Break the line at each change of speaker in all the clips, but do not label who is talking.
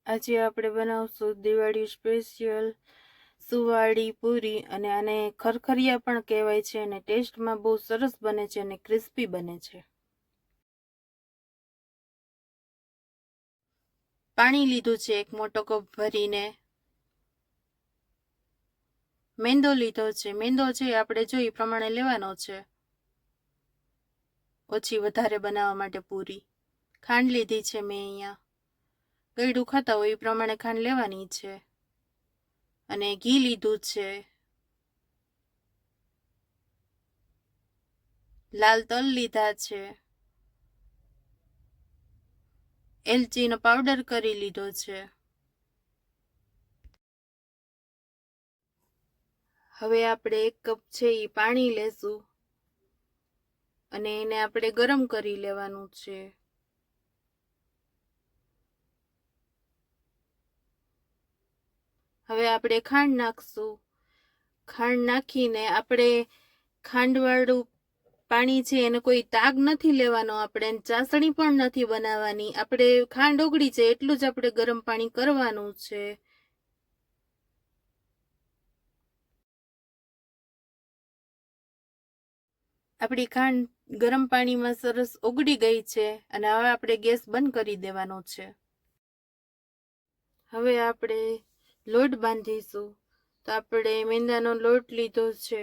આજે આપણે બનાવશું દિવાળી સ્પેશિયલ સુવાળી પૂરી અને આને ખરખરિયા પણ કહેવાય છે અને ટેસ્ટમાં બહુ સરસ બને છે અને ક્રિસ્પી બને છે। પાણી લીધું છે 1 મોટો કપ ભરીને। મેંદો લીધો છે। મેંદો છે આપણે જો એ પ્રમાણે લેવાનો છે, ઓછી વધારે બનાવવા માટે પૂરી। ખાંડ લીધી છે મેં અહીંયા, ગળ્યું ખાતા હોય એ પ્રમાણે ખાંડ લેવાની છે। અને ઘી લીધું છે, લાલ તલ લીધા છે, એલચીનો પાવડર કરી લીધો છે। હવે આપણે 1 કપ છે એ પાણી લેશું અને એને આપણે ગરમ કરી લેવાનું છે। હવે આપણે ખાંડ નાખશું। ખાંડ નાખીને આપણે ખાંડવાળું પાણી છે એને કોઈ તાગ નથી લેવાનો, આપણે ચાસણી પણ નથી બનાવવાની। આપણે ખાંડ ઓગળી જાય એટલું જ આપણે ગરમ પાણી કરવાનું છે। આપણી ખાંડ ગરમ પાણીમાં સરસ ઓગળી ગઈ છે અને હવે આપણે ગેસ બંધ કરી દેવાનો છે। હવે આપણે લોટ બાંધીશું। તો આપણે મેંદાનો લોટ લીધો છે,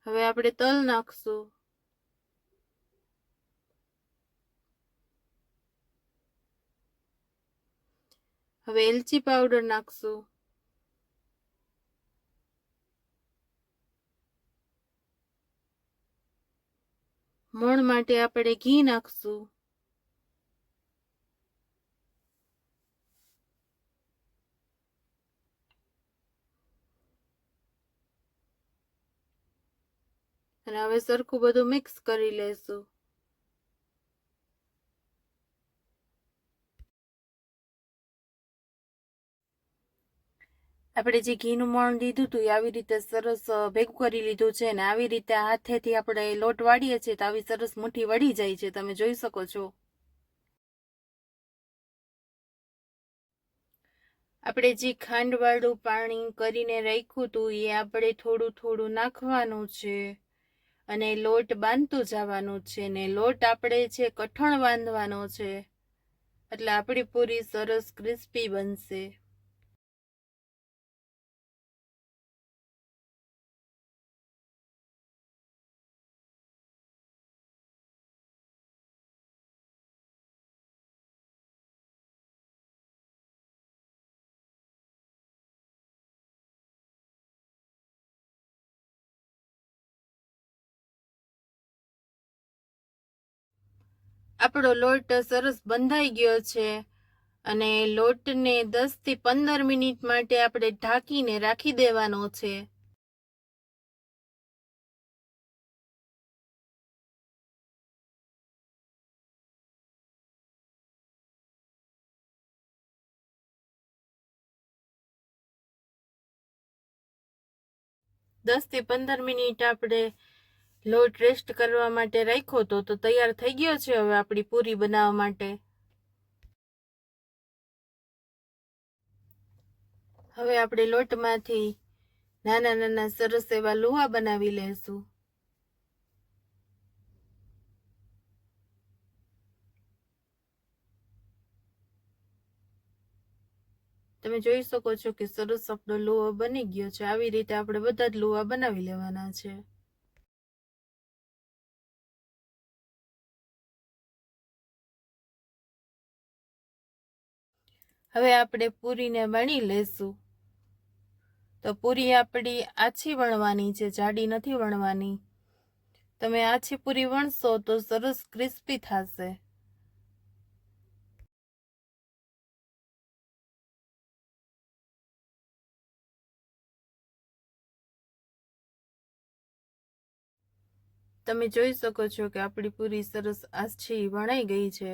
હવે આપણે તલ નાખશું, હવે એલચી પાવડર નાખશું, મોણ માટે આપણે ઘી નાખશું, અને હવે સરખું બધું મિક્સ કરી લેશું। આપણે જે ઘીનું મોણ દીધું હતું એ આવી રીતે સરસ ભેગું કરી લીધું છે અને આવી રીતે હાથેથી આપણે લોટ વાળીએ છીએ તો આવી સરસ મુઠ્ઠી વળી જાય છે, તમે જોઈ શકો છો। આપણે જે ખાંડવાળું પાણી કરીને રાખ્યું હતું એ આપણે થોડું થોડું નાખવાનું છે અને લોટ બાંધતું જવાનું છે ને લોટ આપણે છે કઠણ બાંધવાનો છે, એટલે આપણી પૂરી સરસ ક્રિસ્પી બનશે। આપણો લોટ સરસ બંધાઈ ગયો છે અને લોટને 10 થી 15 મિનિટ માટે આપણે ઢાંકીને રાખી દેવાનો છે। દસ થી 15 મિનિટ આપણે લોટ રેસ્ટ કરવા માટે રાખ્યો હતો તો તૈયાર થઈ ગયો છે હવે આપણી પૂરી બનાવવા માટે। હવે આપણે લોટમાંથી નાના નાના સરસ એવા લુવા બનાવી લેશું। તમે જોઈ શકો છો કે સરસ આપણો લુવો બની ગયો છે। આવી રીતે આપણે બધા જ લુવા બનાવી લેવાના છે। હવે આપણે પૂરીને વણી લેશું। તો પૂરી આપણી આછી વણવાની છે, જાડી નથી વણવાની। તમે આછી પૂરી વણશો તો સરસ ક્રિસ્પી થશે। તમે જોઈ શકો છો કે આપણી પૂરી સરસ આછી વણાઈ ગઈ છે।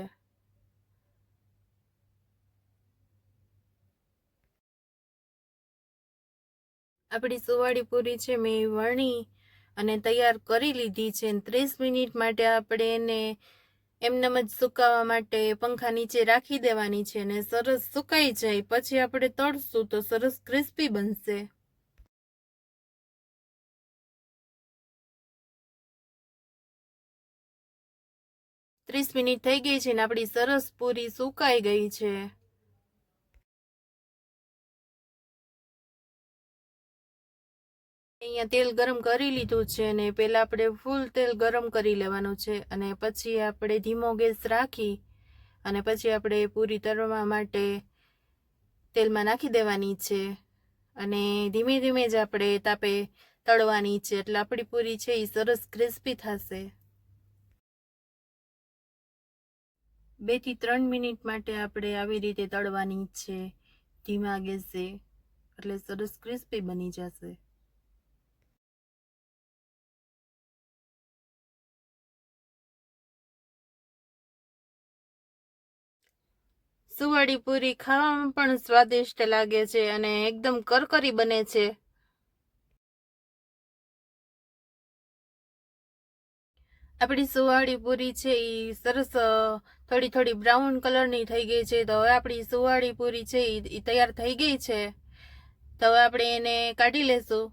આપણી સુવાળી પૂરી છે મેં વણી અને તૈયાર કરી લીધી છે. 30 મિનિટ માટે આપણે એને એમનેમ જ સુકાવા માટે પંખા નીચે રાખી દેવાની છે અને સરસ સુકાઈ જાય પછી આપણે તળશું તો સરસ ક્રિસ્પી બનશે. ત્રીસ મિનિટ થઈ ગઈ છે ને આપણી સરસ પૂરી સુકાઈ ગઈ છે. અહીંયા તેલ ગરમ કરી લીધું છે અને પહેલા આપણે ફૂલ તેલ ગરમ કરી લેવાનું છે અને પછી આપણે ધીમો ગેસ રાખી અને પછી આપણે પૂરી તળવા માટે તેલમાં નાખી દેવાની છે અને ધીમે ધીમે જ આપણે તાપે તળવાની છે એટલે આપણી પૂરી છે એ સરસ ક્રિસ્પી થશે. 2 થી 3 મિનિટ માટે આપણે આવી રીતે તળવાની છે ધીમા ગેસે એટલે સરસ ક્રિસ્પી બની જશે. સુવાળી પૂરી ખાવામાં પણ સ્વાદિષ્ટ લાગે છે અને એકદમ કરકરી બને છે. આપણી સુવાળી પૂરી છે એ સરસ થોડી થોડી બ્રાઉન કલરની થઈ ગઈ છે. તો હવે આપણી સુવાળી પૂરી છે એ તૈયાર થઈ ગઈ છે. તો હવે આપણે એને કાઢી લેશું.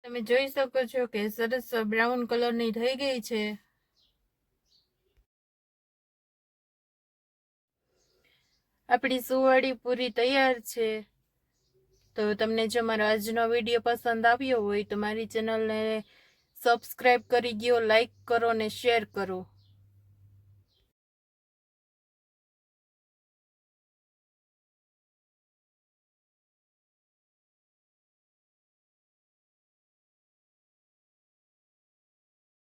તમે જોઈ શકો છો કે સરસ બ્રાઉન કલરની થઈ ગઈ છે. આપણી સુવાળી પૂરી તૈયાર છે. તો તમને જો મારો આજનો વિડીયો પસંદ આવ્યો હોય તો મારી ચેનલને સબસ્ક્રાઇબ કરી દો, લાઈક કરો અને શેર કરો.